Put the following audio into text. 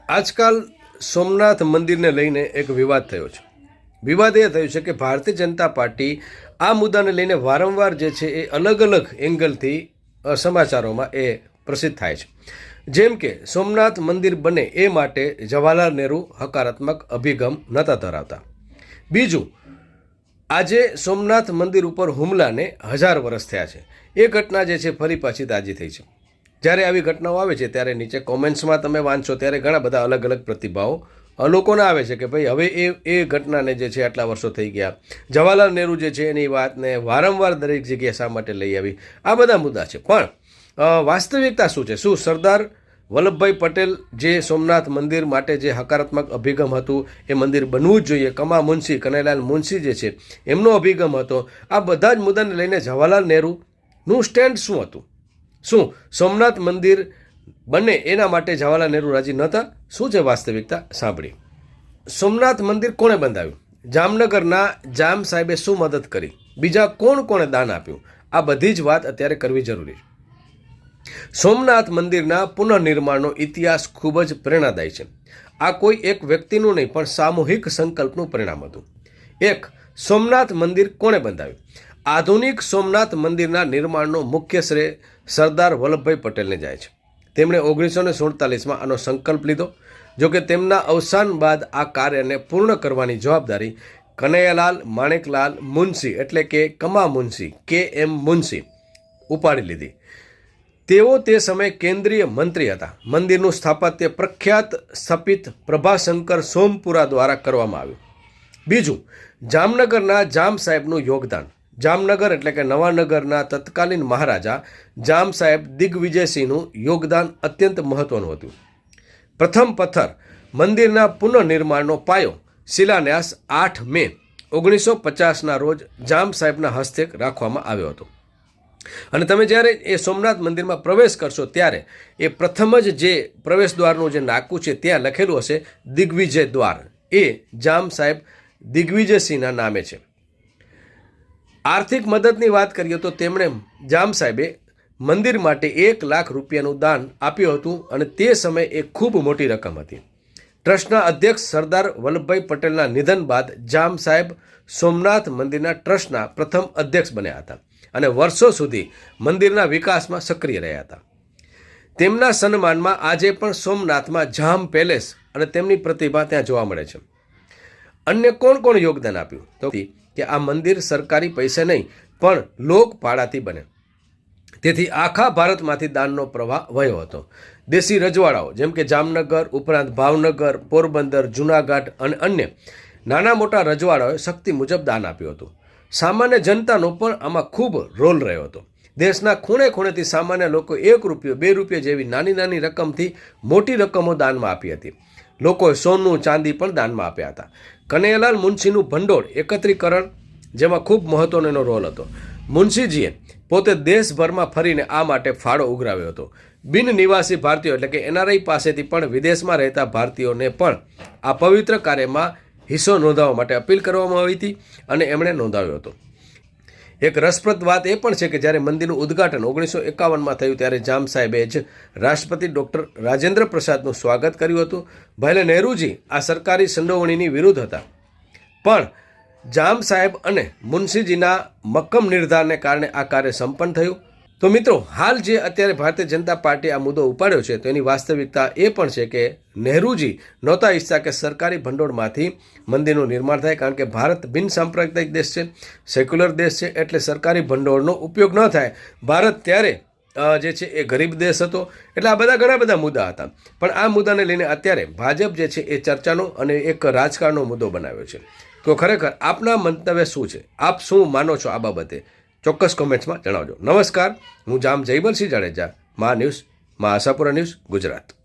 આજકાલ સોમનાથ મંદિરને લઈને એક વિવાદ થયો છે. વિવાદ એ થયો છે કે ભારતીય જનતા પાર્ટી આ મુદ્દાને લઈને વારંવાર જે છે એ અલગ અલગ એંગલથી સમાચારોમાં એ પ્રસિદ્ધ થાય છે. જેમ કે સોમનાથ મંદિર બને એ માટે જવાહરલાલ નહેરુ હકારાત્મક અભિગમ નહોતા ધરાવતા. બીજું, આજે સોમનાથ મંદિર ઉપર હુમલાને 1000 વર્ષ થયા છે. એ ઘટના જે છે ફરી પાછી તાજી થઈ છે. જ્યારે આવી ઘટનાઓ આવે છે ત્યારે નીચે કોમેન્ટ્સમાં તમે વાંચો ત્યારે ઘણા બધા અલગ અલગ પ્રતિભાવો લોકોને આવે છે કે ભાઈ હવે એ ઘટનાને જે છે આટલા વર્ષો થઈ ગયા, જવાહરલાલ નહેરુ જે છે એની વાતને વારંવાર દરેક જગ્યાએ શા માટે લઈ આવી, આ બધા મુદ્દા છે. પણ વાસ્તવિકતા શું છે? શું સરદાર વલ્લભભાઈ પટેલ જે સોમનાથ મંદિર માટે જે હકારાત્મક અભિગમ હતું, એ મંદિર બનવું જ જોઈએ, કમા મુનશી કનૈયાલાલ મુનશી જે છે એમનો અભિગમ હતો, આ બધા જ મુદ્દાને લઈને જવાહરલાલ નહેરુનું સ્ટેન્ડ શું હતું? શું સોમનાથ મંદિર બને એના માટે જવાહરલાલ નહેરુ રાજી નહોતા? શું છે વાસ્તવિકતા? સાંભળી. સોમનાથ મંદિર કોણે બંધાવ્યું? જામનગરના જામ સાહેબે શું મદદ કરી? બીજા કોણે દાન આપ્યું? આ બધી જ વાત અત્યારે કરવી જરૂરી છે. સોમનાથ મંદિરના પુનઃનિર્માણનો ઇતિહાસ ખૂબ જ પ્રેરણાદાયી છે. આ કોઈ એક વ્યક્તિનું નહીં પણ સામૂહિક સંકલ્પનું પરિણામ હતું. એક, સોમનાથ મંદિર કોણે બંધાવ્યું? આધુનિક સોમનાથ મંદિરના નિર્માણનો મુખ્ય શ્રેય સરદાર વલ્લભભાઈ પટેલને જાય છે. તેમણે 1947માં આનો સંકલ્પ લીધો. જોકે તેમના અવસાન બાદ આ કાર્યને પૂર્ણ કરવાની જવાબદારી કનૈયાલાલ માણેકલાલ મુનશી એટલે કે કમા મુનશી KM મુનશી ઉપાડી લીધી. તેઓ તે સમયે કેન્દ્રીય મંત્રી હતા. મંદિરનું સ્થાપત્ય પ્રખ્યાત સ્થપિત પ્રભાશંકર સોમપુરા દ્વારા કરવામાં આવ્યું. બીજું, જામનગરના જામ સાહેબનું યોગદાન. જામનગર એટલે કે નવાનગરના તત્કાલીન મહારાજા જામ સાહેબ દિગ્વિજયસિંહનું યોગદાન અત્યંત મહત્વનું હતું. પ્રથમ પથ્થર મંદિરના પુનઃનિર્માણનો પાયો શિલાન્યાસ 8 મે 1950ના રોજ જામ સાહેબના હસ્તે રાખવામાં આવ્યો હતો. અને તમે જ્યારે એ સોમનાથ મંદિરમાં પ્રવેશ કરશો ત્યારે એ પ્રથમ જ જે પ્રવેશ દ્વારનું જે નાકું છે ત્યાં લખેલું હશે દિગ્વિજય દ્વાર. એ જામ સાહેબ દિગ્વિજયસિંહના નામે છે. આર્થિક મદદની વાત કરીએ તો તેમણે જામ સાહેબે મંદિર માટે 1 લાખ રૂપિયાનું દાન આપ્યું હતું અને તે સમયે એ ખૂબ મોટી રકમ હતી. ટ્રસ્ટના અધ્યક્ષ સરદાર વલ્લભભાઈ પટેલના નિધન બાદ જામ સાહેબ સોમનાથ મંદિરના ટ્રસ્ટના પ્રથમ અધ્યક્ષ બન્યા હતા અને વર્ષો સુધી મંદિરના વિકાસમાં સક્રિય રહ્યા હતા. તેમના સન્માનમાં આજે પણ સોમનાથમાં જામ પેલેસ અને તેમની પ્રતિભા ત્યાં જોવા મળે છે. અન્ય કોણ યોગદાન આપ્યું? તો કે આ મંદિર સરકારી પૈસે નહીં પણ લોક ભાડાથી બને. તેથી આખા ભારતમાંથી દાનનો પ્રવાહ વયો હતો. દેશી રજવાડાઓ જેમ કે જામનગર ઉપરાંત ભાવનગર, પોરબંદર, જૂનાગઢ અને અન્ય નાના મોટા રજવાડાઓએ શક્તિ મુજબ દાન આપ્યું હતું. સામાન્ય જનતાનો પણ આમાં ખૂબ રોલ રહ્યો હતો. દેશના ખૂણે ખૂણેથી સામાન્ય લોકો 1 રૂપિયો 2 રૂપિયા જેવી નાની રકમથી મોટી રકમો દાનમાં આપી હતી. લોકોએ સોનું ચાંદી પણ દાનમાં આપ્યા હતા. કનૈયાલાલ મુનશીનું ભંડોળ એકત્રીકરણ જેમાં ખૂબ મહત્વનો એનો રોલ હતો. મુનશીજીએ પોતે દેશભરમાં ફરીને આ માટે ફાળો ઉઘરાવ્યો હતો. બિન નિવાસી ભારતીયો એટલે કે NRI પાસેથી પણ વિદેશમાં રહેતા ભારતીયોને પણ આ પવિત્ર કાર્યમાં હિસ્સો નોંધાવવા માટે અપીલ કરવામાં આવી હતી અને એમણે નોંધાવ્યો હતો. એક રસપ્રદ વાત એ પણ છે કે જ્યારે મંદિરનું ઉદ્ઘાટન 1951માં થયું ત્યારે જામ સાહેબે જ રાષ્ટ્રપતિ ડૉક્ટર રાજેન્દ્ર પ્રસાદનું સ્વાગત કર્યું હતું. ભલે નહેરુજી આ સરકારી સંડોવણીની વિરુદ્ધ હતા, પણ જામ સાહેબ અને મુનશીજીના મક્કમ નિર્ધારને કારણે આ કાર્ય સંપન્ન થયું. તો મિત્રો, હાલ જે અત્યારે ભારતીય જનતા પાર્ટી આ મુદ્દો ઉપાડ્યો છે તો એની વાસ્તવિકતા એ પણ છે કે નહેરુજી નહોતા ઈચ્છતા કે સરકારી ભંડોળમાંથી મંદિરનું નિર્માણ થાય, કારણ કે ભારત બિન સાંપ્રદાયિક દેશ છે, સેક્યુલર દેશ છે, એટલે સરકારી ભંડોળનો ઉપયોગ ન થાય. ભારત ત્યારે જે છે એ ગરીબ દેશ હતો. એટલે આ બધા ઘણા બધા મુદ્દા હતા. પણ આ મુદ્દાને લઈને અત્યારે ભાજપ જે છે એ ચર્ચાનો અને એક રાજકારણનો મુદ્દો બનાવ્યો છે. તો ખરેખર આપના મંતવ્ય શું છે? આપ શું માનો છો આ બાબતે? ચોક્કસ કોમેન્ટ્સમાં જણાવજો. નમસ્કાર, હું જામ જયવલસિંહ જાડેજા, મા ન્યૂઝ, મા આશાપુરા ન્યૂઝ, ગુજરાત.